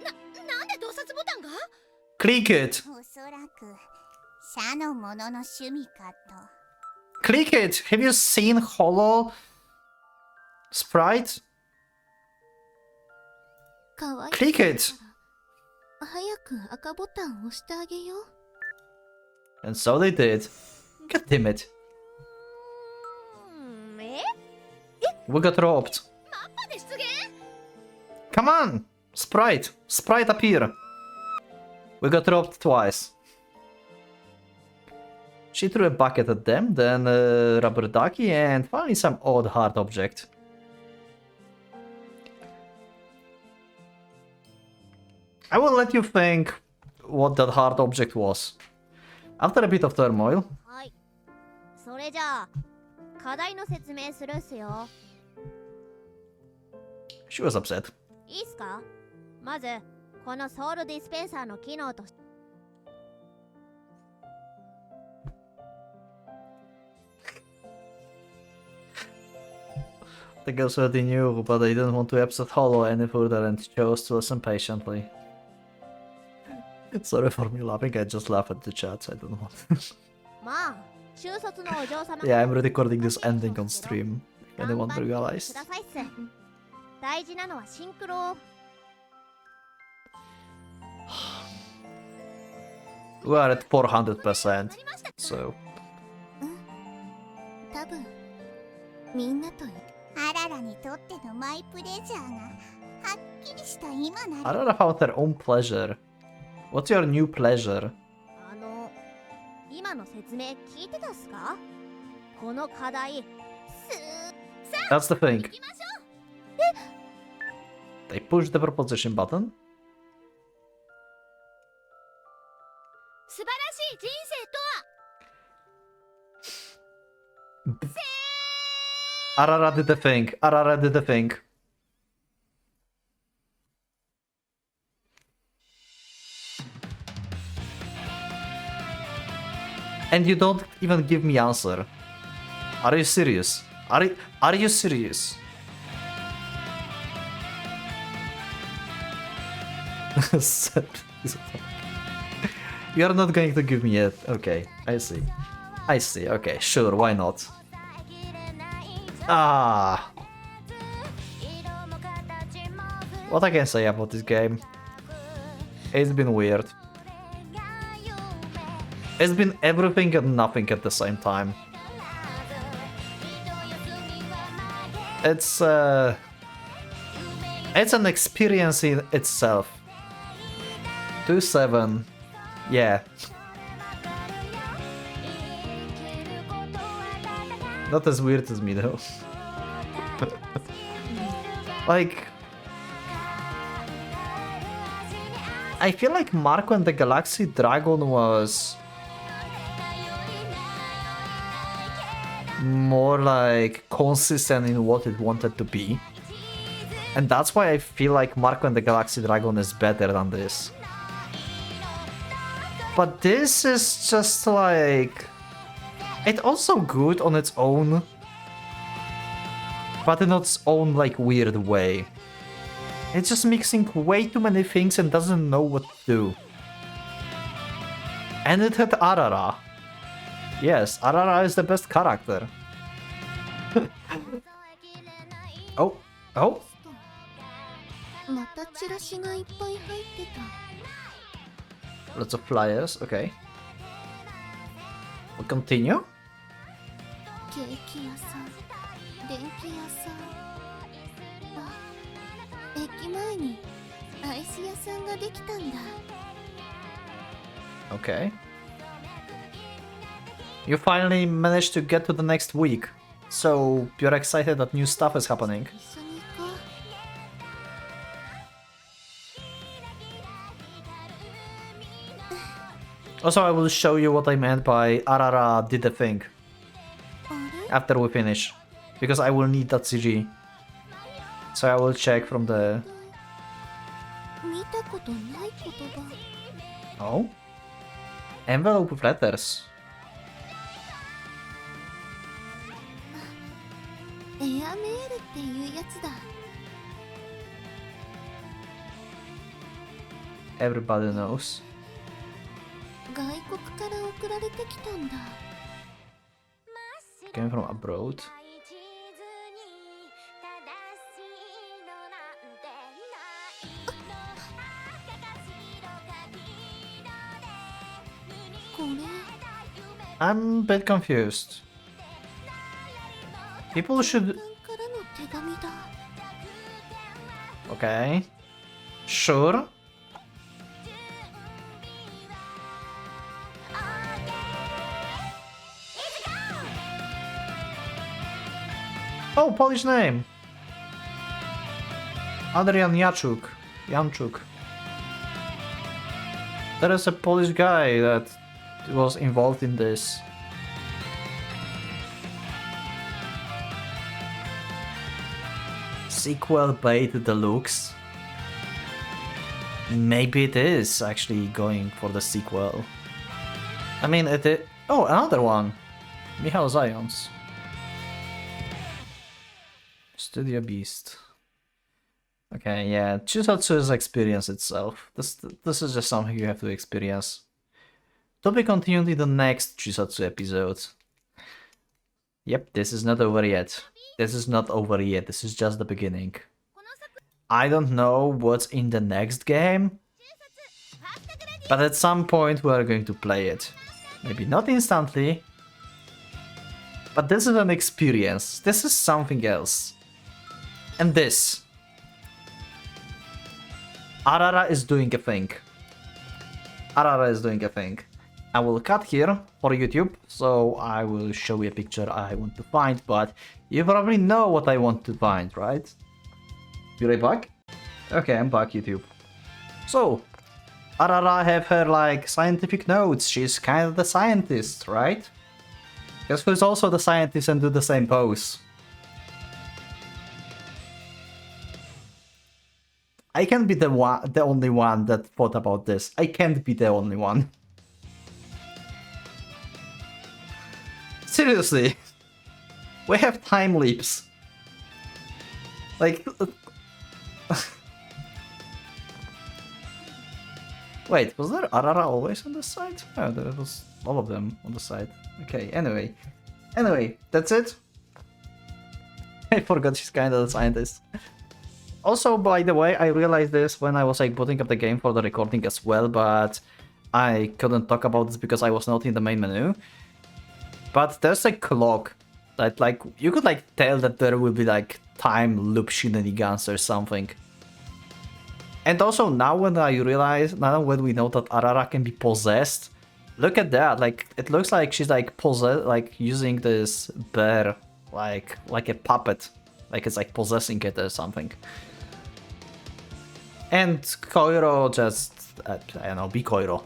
なんで洞察ボタンが？ Click it! おそらく社の者の趣味かと。 Click it! Have you seen Hollow Sprite? かわい Click it! 早く赤ボタンを押してあげよう。 And so they did. God damn it. え？ We got robbed. マッパで出現？ Come on! Sprite! Sprite appear! We got robbed twice. She threw a bucket at them, then a rubber ducky, and finally some odd hard object. I will let you think what that hard object was. After a bit of turmoil, はい。それじゃあ課題の説明するっすよ。 she was upset. いいっすか？まずこのソウルディスペンサーの機能として。 The girls already knew, but they didn't want to upset Hollow any further and chose to listen patiently. Sorry for me laughing, I just laugh at the chat, I don't know. まあ、中卒のお嬢様。 Yeah, I'm recording this ending on stream, if anyone realized. くださいっす。大事なのはシンクロ。 We are at 400%, so... 多分みんなとあららにとってのマイプレジャーがはっきりした今なら。 Arara found her own pleasure. What's your new pleasure? 今の説明聞いてたっすか？この課題。 That's the thing. 行きましょう。 They pushed the proposition button. 素晴らしい人生とは。 Arara did the thing. Arara did the thing. And you don't even give me answer. Are you serious? Are you serious? You're not going to give me it. Okay, I see. I see. Okay, sure, why not? Ah. What I can say about this game? It's been weird. It's been everything and nothing at the same time. It's an experience in itself. 2-7. Yeah. Not as weird as me though. Like, I feel like Marco and the Galaxy Dragon was more like consistent in what it wanted to be. And that's why I feel like Marco and the Galaxy Dragon is better than this. But this is just like... It's also good on its own, but in its own like weird way. It's just mixing way too many things and doesn't know what to do. And it had Arara. Yes, Arara is the best character. Oh, oh. またチラシがいっぱい入ってた。 Lots of flyers, okay. We continue? ケーキ屋さん、電気屋さん。あ、駅前にアイス屋さんができたんだ。 Okay. You finally managed to get to the next week. So, you're excited that new stuff is happening. 一緒に行こう。 Also, I will show you what I meant by Arara did the thing あれ？ after we finish. Because I will need that CG. So I will check from the... 見たことない言葉。 Oh? Envelope with letters. エアメールっていうやつだ。 Everybody knows. 外国から送られてきたんだ。 Came from abroad. I'm a bit confused. People should... からの手紙だ。 Okay. Sure. Oh, Polish name. Adrian Jachuk. Janczuk. There is a Polish guy that was involved in this. Sequel bait deluxe. Maybe it is actually going for the sequel. I mean, it is... Oh, another one. Michał Zając. Studio Beast. Okay, yeah, Chuusotsu is experience itself. This is just something you have to experience. To be continued in the next Chuusotsu episode. Yep, this is not over yet. This is not over yet, this is just the beginning. I don't know what's in the next game, but at some point we are going to play it. Maybe not instantly, but this is an experience. This is something else. And this. Arara is doing a thing. Arara is doing a thing. I will cut here for YouTube, so I will show you a picture I want to find, but you probably know what I want to find, right? Be right back? Okay, I'm back, YouTube. So, Arara have her, like, scientific notes. She's kind of the scientist, right? Guess who's also the scientist and do the same pose? I can't be the only one that thought about this. I can't be the only one. Seriously. We have time leaps. Like... Wait, was there Arara always on the side? Oh, there was all of them on the side. Okay, anyway. Anyway, that's it. I forgot she's kind of the scientist. Also, by the way, I realized this when I was like booting up the game for the recording as well, but I couldn't talk about this because I was not in the main menu. But there's a clock that, like, you could like tell that there will be like time loop shenanigans or something. And also now when I realize, now when we know that Arara can be possessed, look at that, like it looks like she's like possessed, like using this bear like a puppet. like it's like possessing it or something. And Koiro just, I don't know, be Koiro.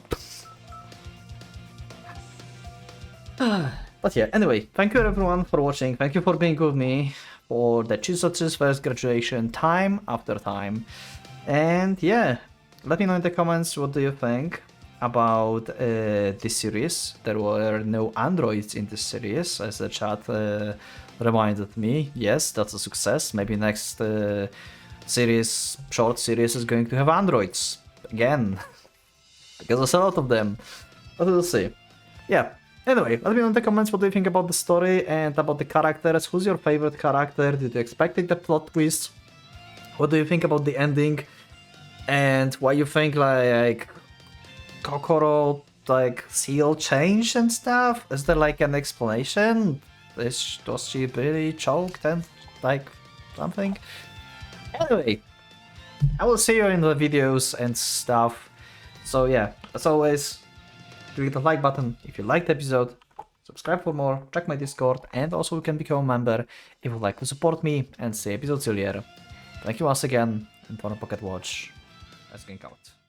But yeah, anyway, thank you everyone for watching, thank you for being with me for the Chuusotsu's first graduation time after time. And yeah, let me know in the comments what do you think about this series. There were no androids in this series, as the chat reminded me. Yes, that's a success. Maybe next series, short series, is going to have androids again, because there's a lot of them, but we'll see. Yeah, anyway, let me know in the comments what do you think about the story and about the characters. Who's your favorite character? Did you expect the plot twist? What do you think about the ending? And why you think like Kokoro like seal changed and stuff? Is there like an explanation? Was she really choked and like something? Anyway, I will see you in the videos and stuff. So yeah, as always, click the like button if you liked the episode, subscribe for more, check my Discord, and also you can become a member if you would like to support me and see episodes earlier. Thank you once again, and for Pocket Watch, let's get out.